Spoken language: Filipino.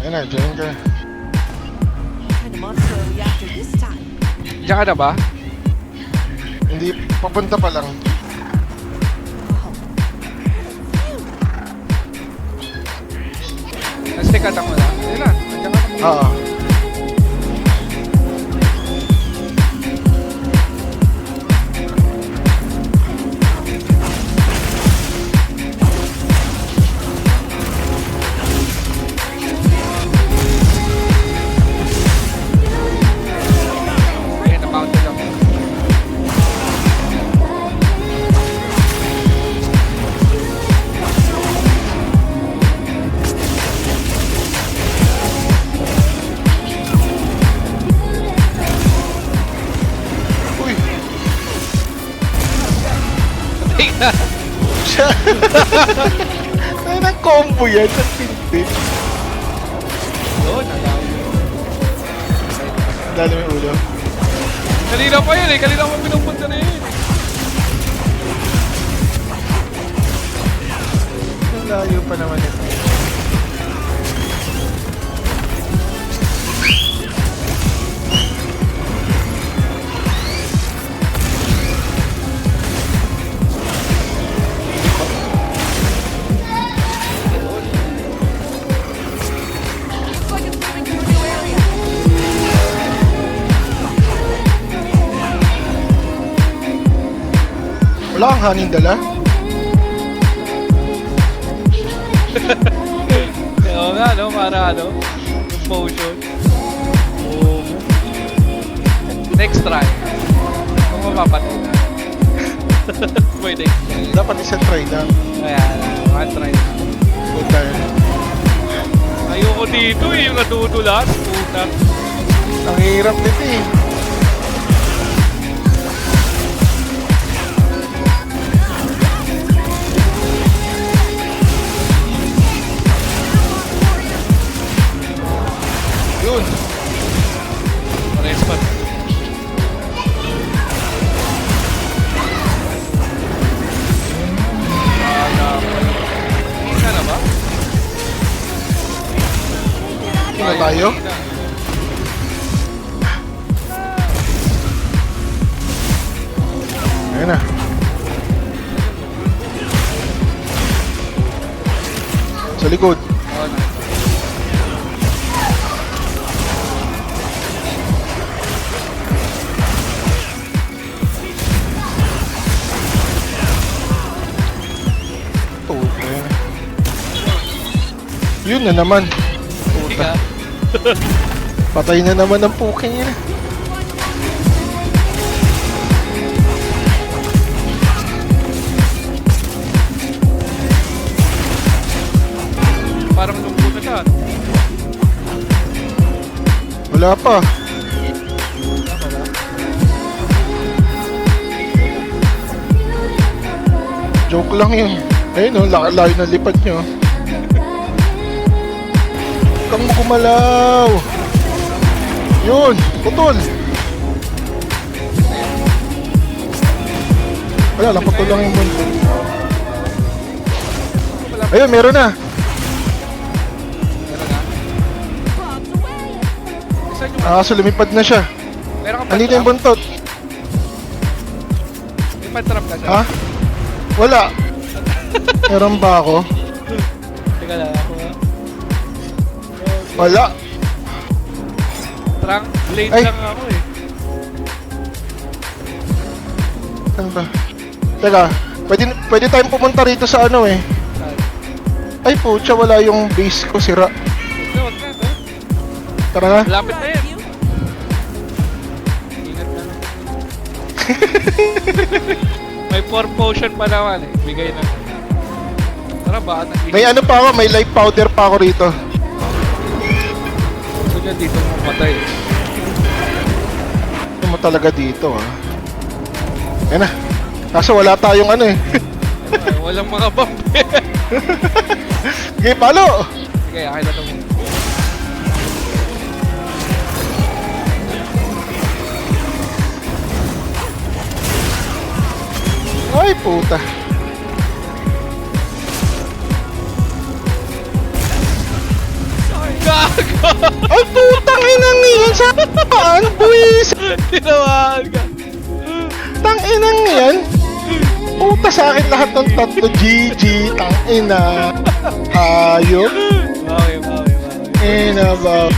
Ayun na, join ka. Kind of monster reactor this time. Diyan ka na ba? Hindi, papunta pa lang. Nag-stick attack mo na. Ayun na, nandiyan ka na. Oo. Ayun, na-mounted ako. Uy! Patay na. Siya! Ay, nag-combo yan. Ang tindi. Yun, nalaw. Ang dali may ulo. Kanina pa yun eh. Kanina pa pinupunta na yun. Ang layo pa naman ito. Looks like it's moving to a new area. Wala kang haning dala? Oo nga, no? Para ano? Yung potion. Oo. Next try. Kung mapapatid na. Pwede. Dapat isa try lang. Ayan, one try na. Puta yun. Ayoko dito eh, yung nadudulas. Puta. Ang hirap nito eh. Yun. Pares pa. Isa na ba? Yun na tayo. Ayun na. Sa likod. Oo na. Puta yun. Yun na naman. Hindi ka. Patay na naman ang puking yun. Parang lumpo na siya. Ano? Wala pa. Tama ba? Joke lang yun. Ayun o, layo ng lipad nyo. Huwag kang gumalaw. Yun, putol. Wala lang, putol lang yung mundo. Ayun, meron na. Meron na. Isa nyo Ah, so lumipad na siya. Meron ka Andito yung buntot. May pantrap ka siya. Ha? Wala. Meron ba ako? Teka lang ako ha. Wala. Trunk, late Ay. lang ako eh. Saan ba? Teka, pwede tayong pumunta rito sa ano eh. Saan? Ay putya, wala yung base ko, sira. Huwag na, to. Tara na. Lapit na yan. Ingat na lang. May 4 potion pa naman eh. Bigay na. Tara ba? May ano pa ako, may life powder pa ako rito. Gusto niya dito mamatay. Ano mo talaga dito ah. Yan na. Kaso wala tayong ano eh. Walang mga vampire. Okay, palo! Sige, akin na ito mo. Ay, puta. Gago! Ay, putang inang yan! Sa paano, buwis? Tinawagan ka. Tang inang yan! Puta sa akin lahat ng tatlo. GG, tang ina. Hayop. Bawi. Ina ba?